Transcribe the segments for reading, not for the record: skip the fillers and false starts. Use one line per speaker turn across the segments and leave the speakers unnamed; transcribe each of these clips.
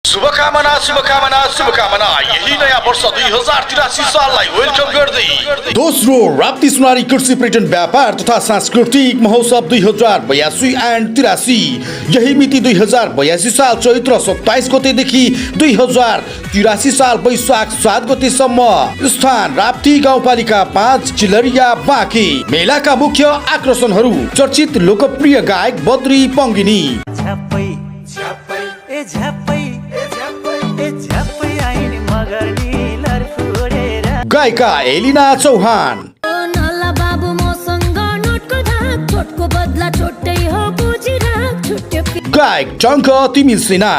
शुभकामना शुभकामना शुभकामना यही नयाँ वर्ष 2083 साललाई वेलकम गर्दै
दोस्रो राप्ती सुनारी कृषि पर्यटन व्यापार तथा सांस्कृतिक महोत्सव 2082 एन्ड 83 यही मिति 2082 साल चैत्र 27 गतेदेखि 2083 साल वैशाख 7 गतेसम्म। स्थान राप्ती गाउँपालिका 5 चिलरिया बाँके। मेलाका मुख्य आकर्षणहरू चर्चित लोकप्रिय गायक बद्री पङ्गिनी, गायिका एलिना चौहान, गायक टङ्क तिमिल सिन्हा,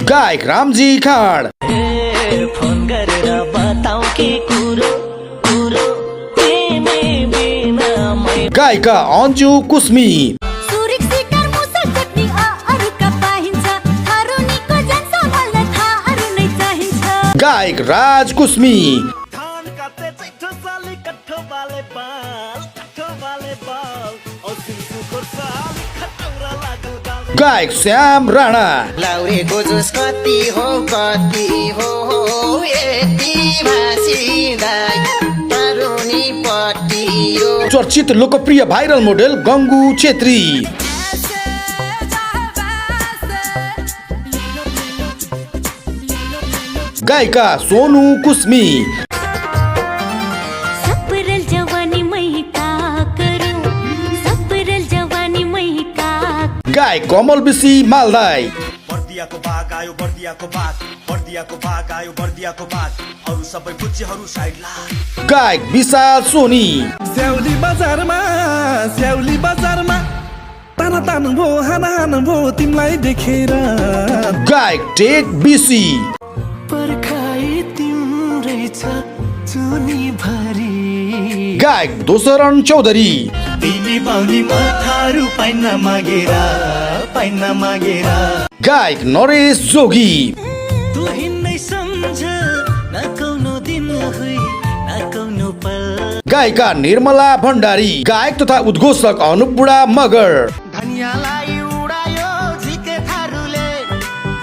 गायक रामजी खाँड, गायिका अन्जु कुस्मी, गायक राज कुस्मी, गायक श्याम राणा, चर्चित लोकप्रिय भाइरल मोडेल गङ्गु छेत्री, गायिका सोनु कुस्मी, गायक कमल बिसी मालदाई, गायक विशाल सोनी,
स्याउली बजारमा ताना तानु भो हाना भो तिमीलाई देखेर,
गायक टेक बिसी,
पर्खाइ तिम्रै छ चुनी भरी,
गायक दोसरण चौधरी,
दिली बाउली माथारु पाइन मागेर,
गायक नरेश जोगी,
तु हिँड्नै सम्झ न कौनो दिन हुई न कौनो पल,
गायिका निर्मला भण्डारी, गायक तथा उद्घोषक अनुप बुढा मगर,
धनियालाई उडायो झिके थारुले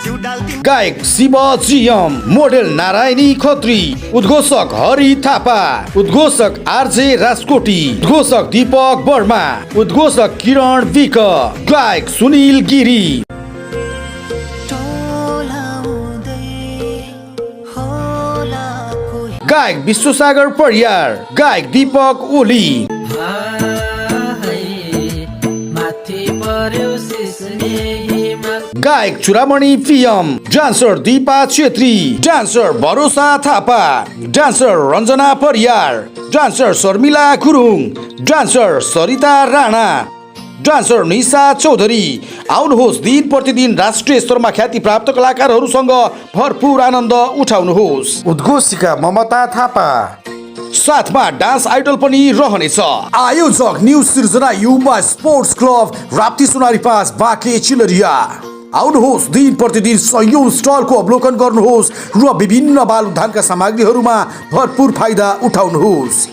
जुडाल तिम,
गायक शिव जियम, मोडेल नारायणी खत्री, उद्घोषक हरि थापा, उद्घोषक आरजे राजकोटी, उद्घोषक दीपक वर्मा, उद्घोषक किरण विक, गायक सुनिल गिरी, गायक विश्वसागर परियार, गायक दीपक ओली, गायक चुरामणि पिएम, dancer Deepa Chhetri, dancer Bharosa Thapa, dancer Ranjana Pariyar, dancer Sharmila Gurung, dancer Sarita Rana, dancer Nisha Chaudhary. आउनुहोस्, दिन प्रतिदिन राष्ट्रिय स्तरमा ख्याति प्राप्त कलाकारहरूसँग भरपूर आनन्द उठाउनुहोस्। उद्घोषिका ममता थापा, साथमा डान्स आइडल पनि रहनेछ। आयोजक न्यू सिर्जना युवा स्पोर्ट्स क्लब राप्ती सुनारी 5 बाँके चिलरिया। आउनुहोस्, दिन प्रतिदिन सयौं स्टलको अवलोकन गर्नुहोस् र विभिन्न बाल उद्यानका सामग्रीहरूमा भरपूर फाइदा उठाउनुहोस्।